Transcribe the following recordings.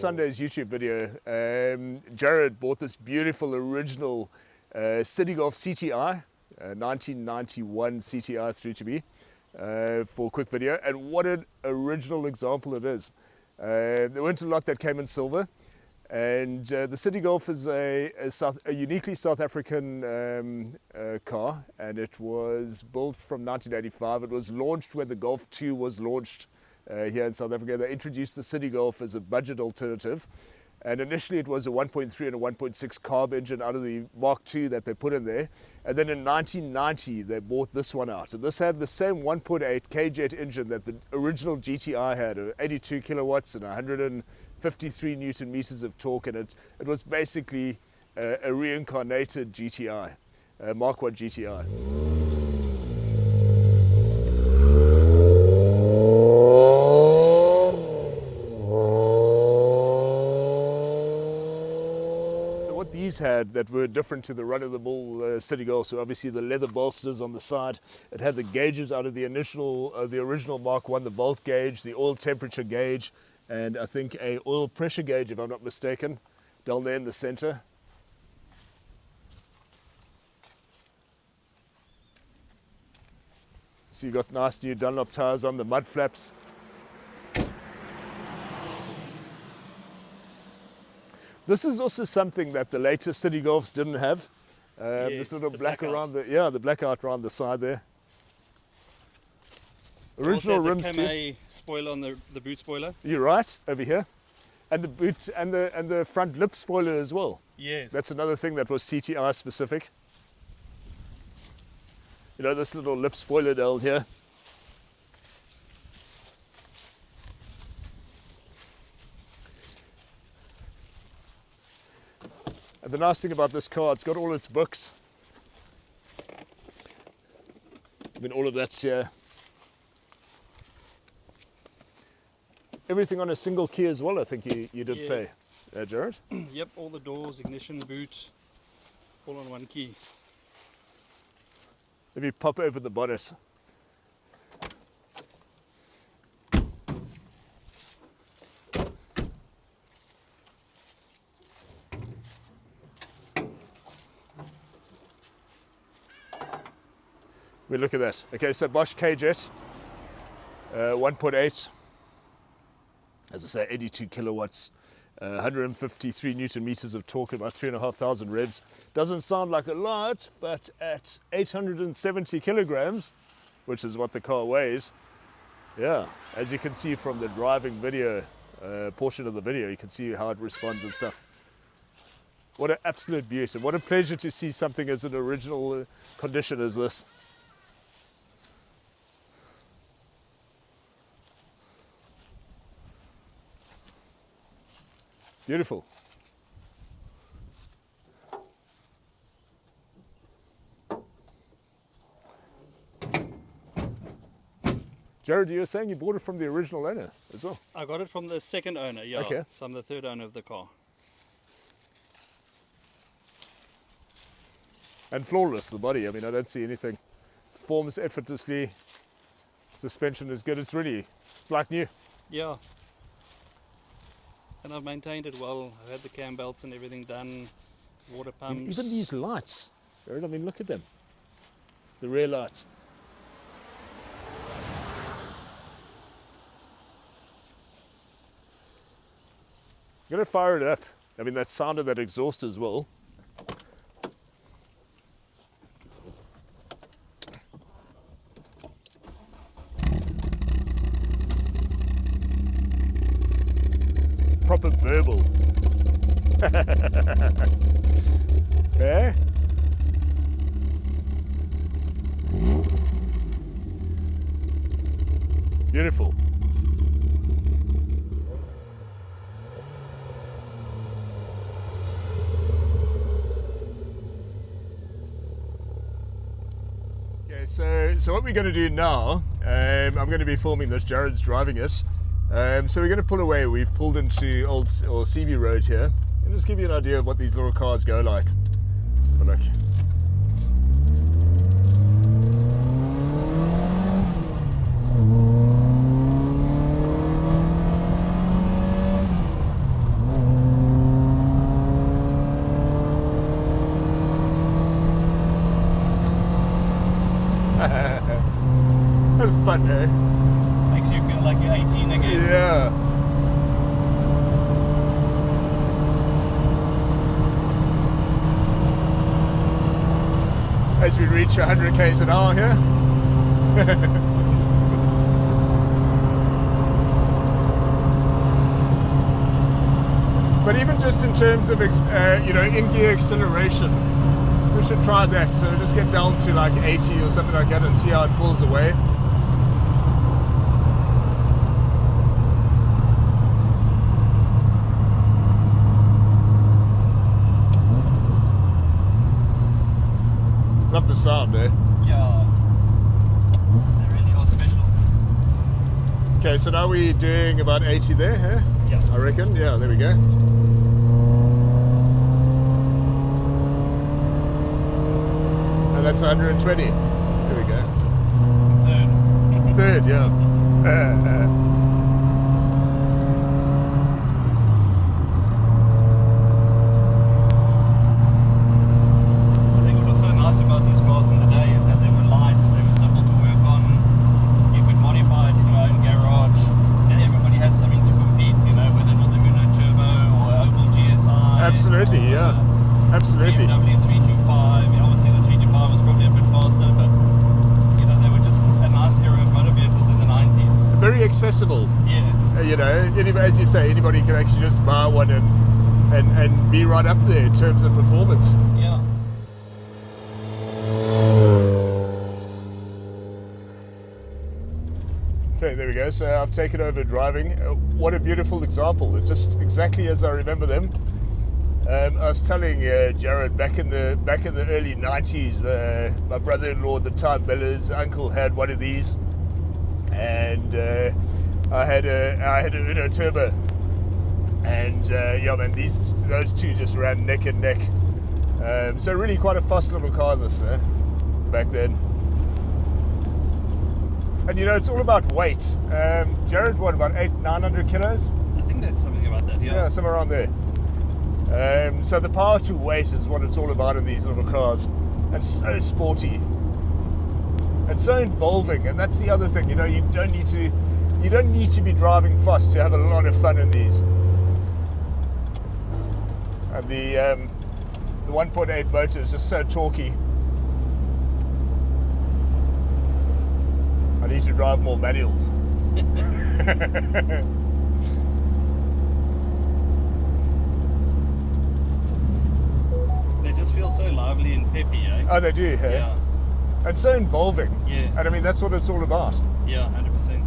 Sunday's YouTube video, Jared bought this beautiful original CitiGolf CTI, 1991 CTI through to me, for a quick video, and what an original example it is. There weren't a lot that came in silver, and the CitiGolf is a uniquely South African car, and it was built from 1985. It was launched when the Golf 2 was launched here in South Africa. They introduced the CitiGolf as a budget alternative, and initially it was a 1.3 and a 1.6 carb engine out of the Mark II that they put in there, and then in 1990 they bought this one out, and this had the same 1.8 K-Jet engine that the original GTI had, 82 kilowatts and 153 Newton meters of torque, and it was basically a reincarnated GTI, Mk1 GTI. These had that were different to the run-of-the-mill CitiGolf. So obviously the leather bolsters on the side. It had the gauges out of the original Mark I, the volt gauge, the oil temperature gauge, and I think a oil pressure gauge, if I'm not mistaken, down there in the center. So you've got nice new Dunlop tires on the mud flaps. This is also something that the later CitiGolfs didn't have. Yes, this little black blackout. around the blackout around the side there. Original rims too. A spoiler on the boot spoiler. You're right, over here, and the boot and the front lip spoiler as well. Yes. That's another thing that was CTI specific. You know, this little lip spoiler down here. And the nice thing about this car, it's got all its books. I mean, all of that's here. Everything on a single key as well, I think you did say, Jared? Yep, all the doors, ignition, boot, all on one key. Let me pop over the bonnet. We look at that. Okay, so Bosch K-Jet, 1.8, as I say, 82 kilowatts, 153 Newton meters of torque, about 3,500 revs. Doesn't sound like a lot, but at 870 kilograms, which is what the car weighs, yeah, as you can see from the driving video, portion of the video, you can see how it responds and stuff. What an absolute beauty. What a pleasure to see something as an original condition as this. Beautiful. Jared, you were saying you bought it from the original owner as well? I got it from the second owner, yeah. Okay. So I'm the third owner of the car. And flawless, the body. I mean, I don't see anything. Forms effortlessly. Suspension is good. It's really like new. Yeah. And I've maintained it well. I've had the cam belts and everything done, water pumps. Even these lights, Jared, I mean, look at them. The rear lights. I'm going to fire it up. I mean, that sound of that exhaust as well. Proper verbal. Yeah? Beautiful. Okay, so what we're going to do now, I'm going to be filming this. Jared's driving it. So we're going to pull away. We've pulled into Old CV Road here, and just give you an idea of what these little cars go like. Let's have a look. fun, eh? Makes you feel like you're 18 again. Yeah. As we reach 100 k's an hour here. But even just in terms of in-gear acceleration, we should try that. So just get down to like 80 or something like that and see how it pulls away. Love the sound, eh? Yeah. They really are special. Okay, so now we're doing about 80 there, huh? Yeah. I reckon. Yeah, there we go. And that's 120. There we go. Third, yeah. I think what was so nice about these cars in the day is that they were light, they were simple to work on. You could modify it in your own garage, and everybody had something to compete, whether it was a Uno Turbo or a Opel GSI. Absolutely, yeah. Absolutely. VW 325. Obviously the 325 was probably a bit faster, but they were just a nice era of motor vehicles in the 90s. Very accessible. Yeah. As you say, anybody can actually just buy one and be right up there in terms of performance. Yeah. Okay, there we go. So I've taken over driving. What a beautiful example. It's just exactly as I remember them. I was telling Jared back in the early 90s, my brother-in-law at the time, Miller's uncle, had one of these, and I had a Uno Turbo, and yeah, man, those two just ran neck and neck. So really quite a fast little car, this back then. And it's all about weight. Jared, what, about 800-900 kilos? I think that's something about that, Yeah, somewhere around there. So the power to weight is what it's all about in these little cars, and so sporty and so involving. And that's the other thing, you don't need to be driving fast to have a lot of fun in these. And the 1.8 motor is just so torquey. I need to drive more manuals. They just feel so lively and peppy, eh? Oh, they do, hey? Yeah. And so involving. Yeah. And I mean, that's what it's all about. Yeah, 100%.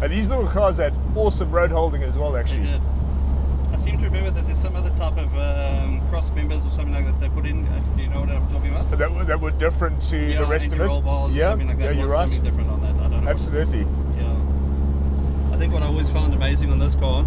And these little cars had awesome road holding as well, They actually. did. I seem to remember that there's some other type of cross members or something like that they put in. Do you know what I'm talking about? That were different to the rest of it. Roll bars or Yeah, something like that. yeah, you're right. Something different on that. I don't know. Absolutely. Yeah. I think what I always found amazing on this car,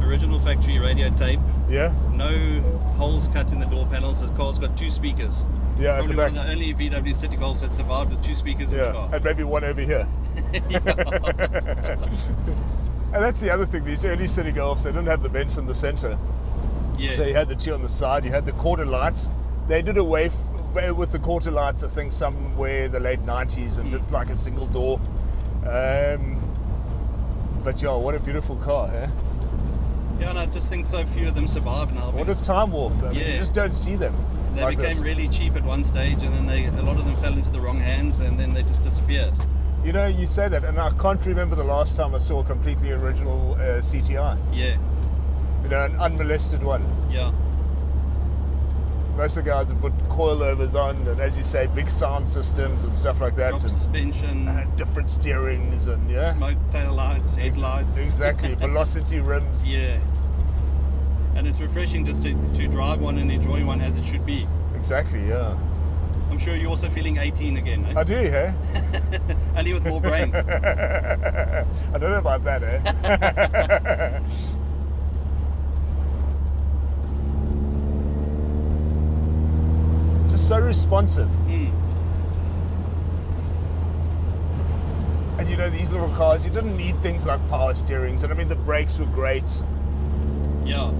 original factory radio tape, Yeah, no holes cut in the door panels. The car's got 2 speakers. yeah, at the Probably back. one of the only VW CitiGolfs that survived with 2 speakers in the Yeah, car. and maybe one over here. And that's the other thing. These early CitiGolfs, they didn't have the vents in the center. Yeah. So you had the two on the side. You had the quarter lights. They did away with the quarter lights, I think, somewhere in the late 90s, and did like a single door. But yeah, what a beautiful car, eh? Yeah, and I just think so few of them survive now. What a because time warp. I mean, you Yeah. just don't see them. They like became this. really cheap at one stage, and then a lot of them fell into the wrong hands, and then they just disappeared. You say that, and I can't remember the last time I saw a completely original CTI. Yeah, An unmolested one. yeah, Most of the guys have put coilovers on, and as you say, big sound systems and stuff like that, drop and suspension, different steerings, and smoke tail lights, headlights. Exactly, velocity rims. Yeah, and it's refreshing just to drive one and enjoy one as it should be. Exactly, yeah. I'm sure you're also feeling 18 again, eh? I do, hey? Only with more brains. I don't know about that, eh? Just so responsive. Mm. And these little cars, you didn't need things like power steerings, and I mean the brakes were great. Yeah.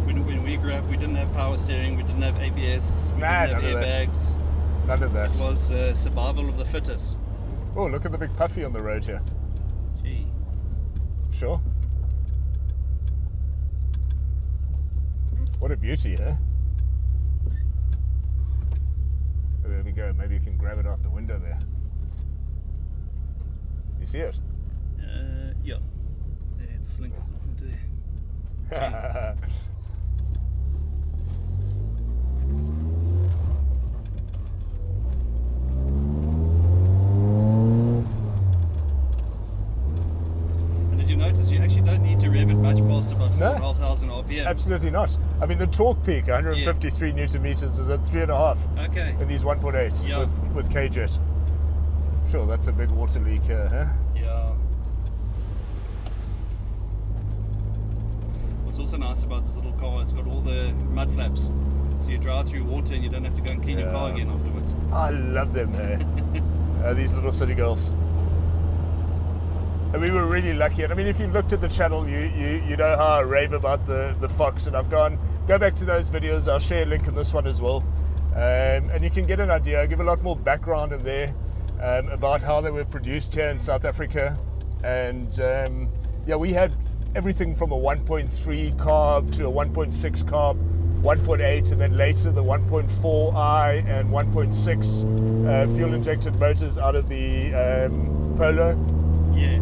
When we grew up, we didn't have power steering, we didn't have ABS, we Nah, didn't have none of that. airbags. None of that. It was survival of the fittest. Oh, look at the big puffy on the road here. Gee. Sure. What a beauty, huh? There we go. Maybe you can grab it out the window there. You see it? Yeah. It's slinkers into there. Notice you actually don't need to rev it much past about 4,500 RPM. Absolutely not. I mean, the torque peak, 153 Newton meters, is at 3.5. Okay. In these 1.8 Yeah. with K-Jet. Sure, that's a big water leak here, huh? Yeah. What's also nice about this little car, it's got all the mud flaps. So you drive through water and you don't have to go and clean your car again afterwards. I love them, eh? These little CitiGolfs. And we were really lucky. And I mean, if you looked at the channel, you know how I rave about the Fox. And I've go back to those videos. I'll share a link in this one as well. And you can get an idea. I give a lot more background in there about how they were produced here in South Africa. And yeah, we had everything from a 1.3 carb to a 1.6 carb, 1.8, and then later the 1.4i and 1.6 fuel injected motors out of the Polo. Yeah.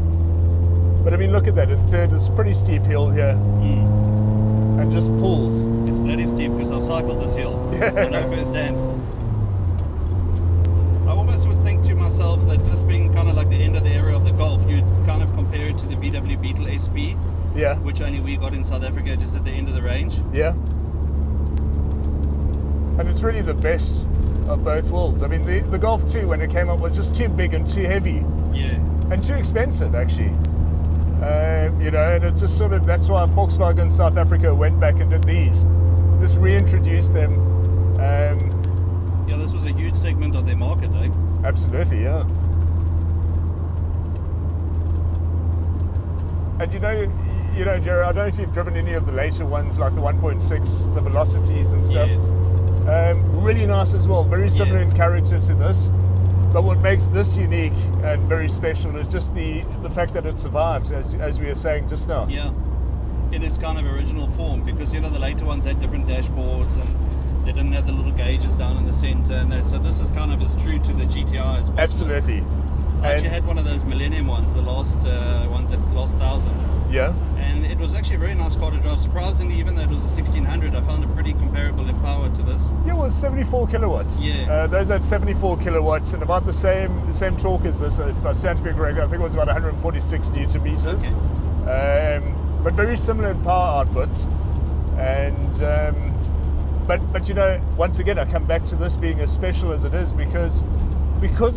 But I mean, look at that. In third, it's a pretty steep hill here. And just pulls. It's bloody steep because I've cycled this hill. I know firsthand. I almost would think to myself that this being kind of like the end of the era of the Golf, you'd kind of compare it to the VW Beetle SP. Yeah. Which only we got in South Africa just at the end of the range. Yeah. And it's really the best of both worlds. I mean, the Golf 2, when it came up, was just too big and too heavy. Yeah. And too expensive, actually. You know, and it's just sort of, that's why Volkswagen South Africa went back and did these. Just reintroduced them. Yeah, this was a huge segment of their market, eh? Absolutely, yeah. And you know, Jared, I don't know if you've driven any of the later ones, like the 1.6, the Velocities and stuff. Yes. Really nice as well, very similar in character to this. But what makes this unique and very special is just the fact that it survived, as we were saying just now. Yeah, in its kind of original form, because you know the later ones had different dashboards and they didn't have the little gauges down in the center, and that, so this is kind of as true to the GTI as possible. Absolutely. I actually had one of those Millennium ones, the last ones that last 1,000. Yeah. And it was actually a very nice car to drive. Surprisingly, even though it was a 1600, I found it pretty comparable in power to this. Yeah, it was 74 kilowatts. Yeah. Those had 74 kilowatts and about the same torque as this. If I stand to be correct, I think it was about 146 Newton meters. Okay. But very similar in power outputs. And but you know, once again, I come back to this being as special as it is because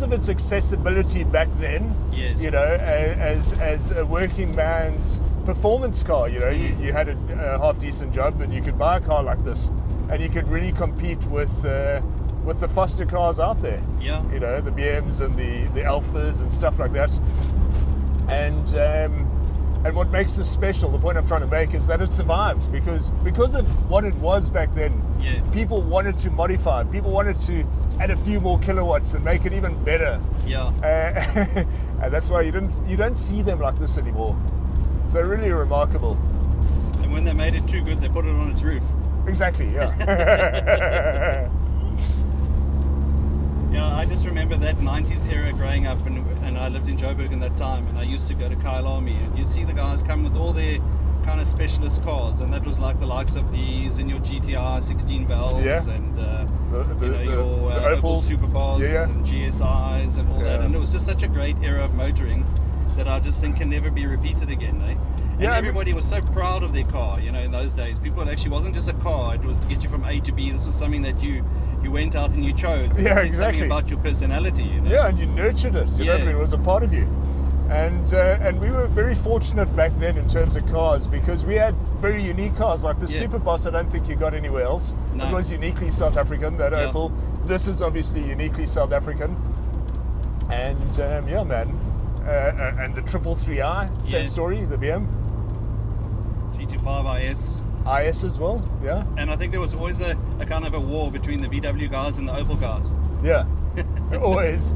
of its accessibility back then. Yes. You know, as a working man's performance car, you know, you had a half decent job and you could buy a car like this, and you could really compete with the Foster cars out there. Yeah. You know, the BMs and the Alphas and stuff like that. And what makes this special, the point I'm trying to make, is that it survived because of what it was back then. Yeah. People wanted to modify. People wanted to add a few more kilowatts and make it even better. Yeah. And that's why you don't see them like this anymore. So really remarkable. And when they made it too good, they put it on its roof. Exactly. Yeah. Yeah, I just remember that 90s era growing up, and I lived in Joburg in that time, and I used to go to Kyle Army, and you'd see the guys come with all their kind of specialist cars, and that was like the likes of these and your GTI 16 valves, and your Opel Superbars and GSIs and all that, and it was just such a great era of motoring that I just think can never be repeated again, eh? And everybody was so proud of their car, you know, in those days. People, it actually wasn't just a car, it was to get you from A to B. This was something that you went out and you chose. It said something about your personality, you know? Yeah, and you nurtured it, you know what I mean? It was a part of you. And we were very fortunate back then in terms of cars because we had very unique cars like the Superbus. I don't think you got anywhere else. No. It was uniquely South African, that Opel. This is obviously uniquely South African. And yeah, man. And the 333i, same story, the BM. 325 IS. IS as well, yeah. And I think there was always a kind of a war between the VW guys and the Opel guys. Yeah, always.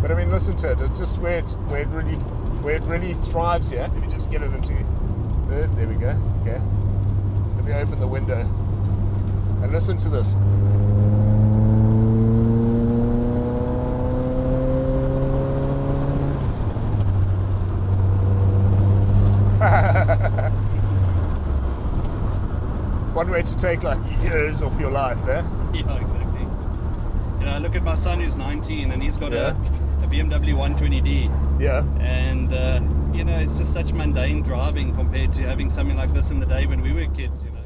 But I mean, listen to it. It's just where it really thrives here. Let me just get it into third. There we go. Okay. Let me open the window and listen to this. One way to take like years off your life, eh? Yeah, exactly. You know, I look at my son who's 19 and he's got Yeah. a BMW 120D. Yeah. And, you know, it's just such mundane driving compared to having something like this in the day when we were kids, you know.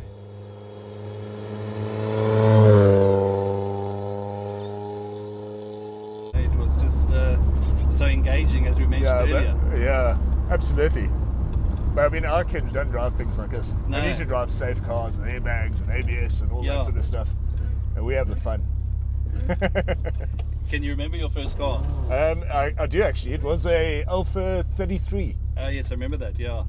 It was just so engaging, as we mentioned earlier. Yeah, absolutely. But I mean, our kids don't drive things like this. No. They need to drive safe cars and airbags and ABS and all Yeah. that sort of stuff. And we have the fun. Can you remember your first car? I do actually. It was a Alpha 33. Oh, yes, I remember that, yeah.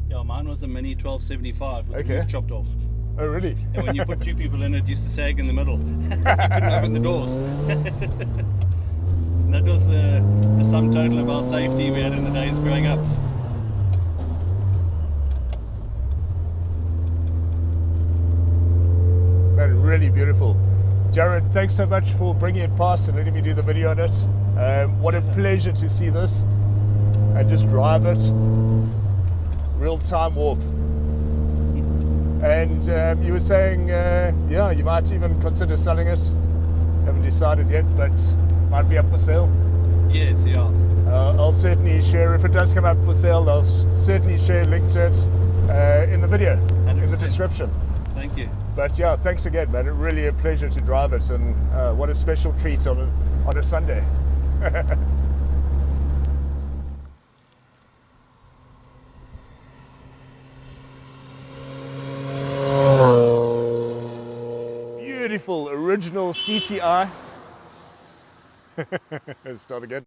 Yeah, mine was a Mini 1275 with the Okay. roof chopped off. Oh, really? And when you put two people in it, it used to sag in the middle. You couldn't open the doors. And that was the sum total of our safety we had in the days growing up. Man, really beautiful. Jared, thanks so much for bringing it past and letting me do the video on it. What a pleasure to see this and just drive it. Real time warp. And you were saying, yeah, you might even consider selling it. Haven't decided yet, but might be up for sale. Yes, yeah. I'll certainly share, if it does come up for sale, I'll certainly share a link to it in the video, in the 100%. description. Thank you. But yeah, thanks again, man. Really a pleasure to drive it, and what a special treat on a Sunday. Beautiful original CTI. Start again.